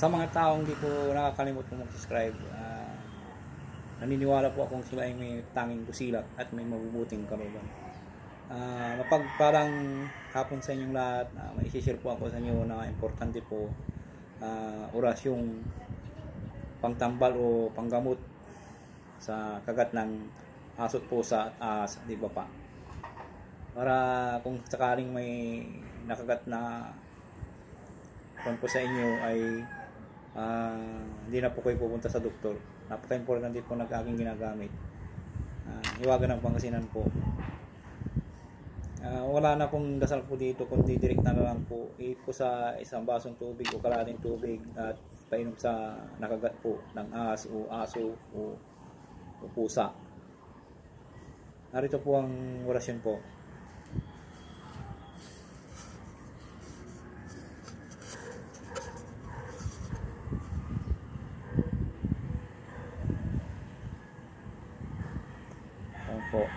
Sa mga taong di po nakakalimot po mag-subscribe, naniniwala po akong sila ay may tanging busilak at may mabubuting kalooban. Mapagparang hapon sa inyong lahat. May share po ako sa inyo na importante po, orasyong pangtambal o panggamot sa kagat ng asot, pusa at ahas, di ba pa? Para kung sakaling may nakagat na po sa inyo ay hindi na po kayo pupunta sa doktor. Napaka-importante po ng aking ginagamit. Iwagan ng Pangasinan po. Wala na pong dasal po dito, kundi direkta na lang po ipo sa isang basong tubig o kalahating tubig at painom sa nakagat po ng ahas o aso o pusa. Narito po ang orasyon po. Po.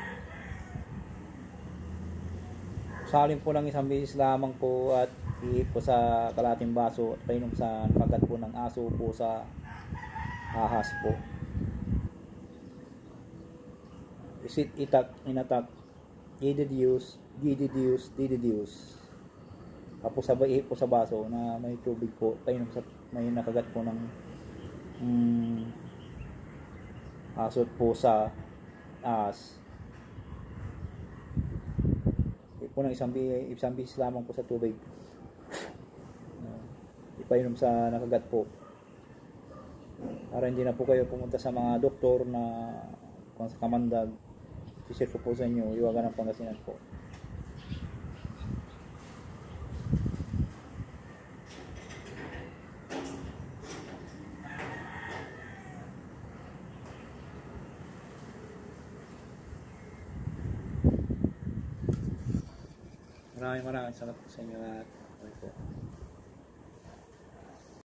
Salin po ng isang beses lamang po at ihip po sa kalating baso at painom sa nakagat po ng aso po sa ahas po. Isit, itak, inatak, dideduce. Tapos sabay ihip po sa baso na may tubig po, painom sa may nakagat po ng aso po sa ahas. Po ng isang bis lamang po sa tubig, ipainom sa nakagat po para hindi na po kayo pumunta sa mga doktor na kung sa kamandag. I-share ko po sa inyo, iwagan ng Pangasinan po. Maraming salamat po sa inyo at